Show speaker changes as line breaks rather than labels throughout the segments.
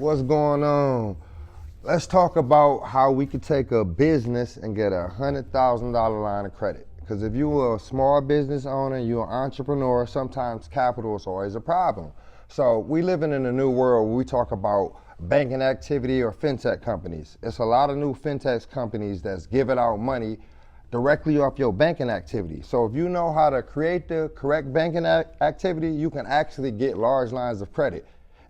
What's going on? Let's talk about how we could take a business and get $100,000 line of credit. Because if you're a small business owner, you're an entrepreneur, sometimes capital is always a problem. So we living in a new world where we talk about banking activity or fintech companies. It's a lot of new fintech companies that's giving out money directly off your banking activity. So if you know how to create the correct banking activity, you can actually get large lines of credit.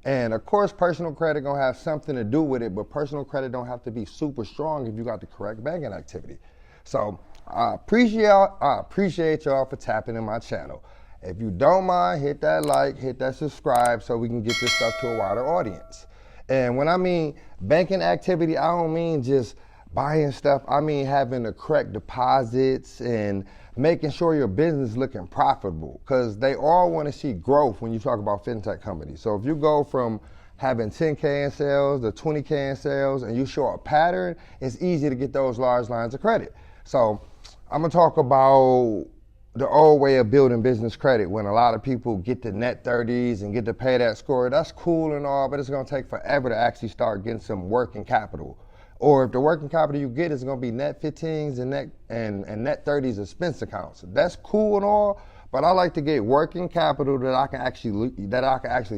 And of course, personal credit gonna have something to do with it, but personal credit don't have to be super strong if you got the correct banking activity. So I appreciate y'all for tapping in my channel. If you don't mind, hit that like, hit that subscribe so we can get this stuff to a wider audience. And when I mean banking activity, I don't mean just buying stuff. I mean having the correct deposits and making sure your business is looking profitable, because they all want to see growth when you talk about fintech companies. So if you go from having 10K in sales to 20K in sales and you show a pattern, it's easy to get those large lines of credit. So I'm gonna talk about the old way of building business credit, when a lot of people get to net 30s and get to pay that score. That's cool and all, but it's gonna take forever to actually start getting some working capital. Or if the working capital you get is gonna be net 15s and net 30s expense accounts. That's cool and all, but I like to get working capital that I can actually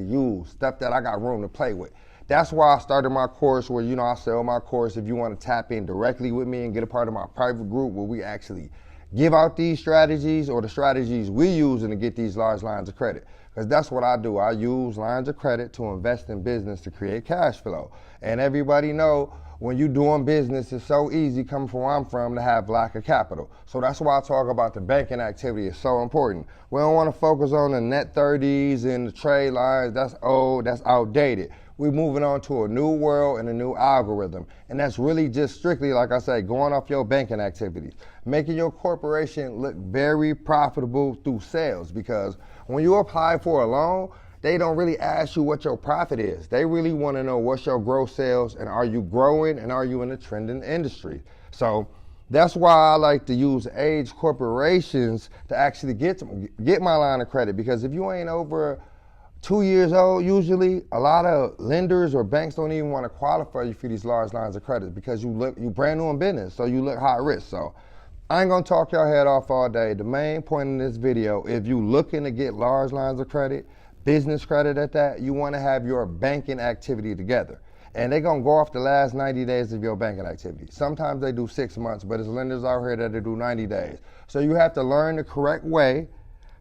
use, stuff that I got room to play with. That's why I started my course where, I sell my course. If you want to tap in directly with me and get a part of my private group where we actually give out these strategies or the strategies we use to get these large lines of credit. Because that's what I do. I use lines of credit to invest in business to create cash flow. And everybody know when you're doing business, it's so easy coming from where I'm from to have lack of capital. So that's why I talk about the banking activity is so important. We don't want to focus on the net 30s and the trade lines. That's old, that's outdated. We're moving on to a new world and a new algorithm. And that's really just strictly, like I say, going off your banking activities, making your corporation look very profitable through sales. Because when you apply for a loan, they don't really ask you what your profit is. They really want to know what's your gross sales and are you growing and are you in a trending industry. So that's why I like to use age corporations to actually get my line of credit. Because if you ain't over 2 years old, usually a lot of lenders or banks don't even want to qualify you for these large lines of credit because you brand new in business, so you look high risk. So I ain't gonna talk your head off all day. The main point in this video, if you looking to get large lines of credit, business credit at that, you want to have your banking activity together. And they're going to go off the last 90 days of your banking activity. Sometimes they do 6 months, but there's lenders out here that they do 90 days. So you have to learn the correct way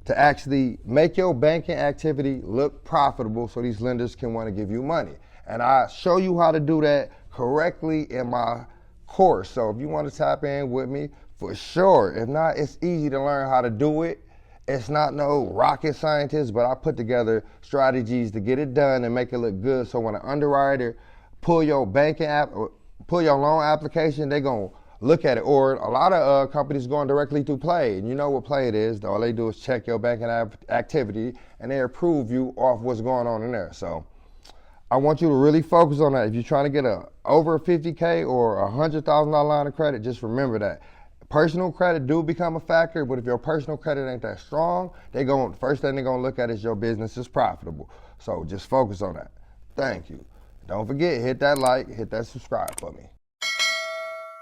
to actually make your banking activity look profitable so these lenders can want to give you money. And I show you how to do that correctly in my course. So if you want to tap in with me, for sure. If not, it's easy to learn how to do it. It's not no rocket scientist, but I put together strategies to get it done and make it look good. So when an underwriter pull your banking app or pull your loan application, they gonna look at it. Or a lot of companies going directly through Play, and you know what Play it is. All they do is check your banking activity and they approve you off what's going on in there. So I want you to really focus on that. If you're trying to get over 50K or $100,000 line of credit, just remember that. Personal credit do become a factor, but if your personal credit ain't that strong, first thing they're gonna look at is your business is profitable. So just focus on that. Thank you. Don't forget, hit that like, hit that subscribe for me.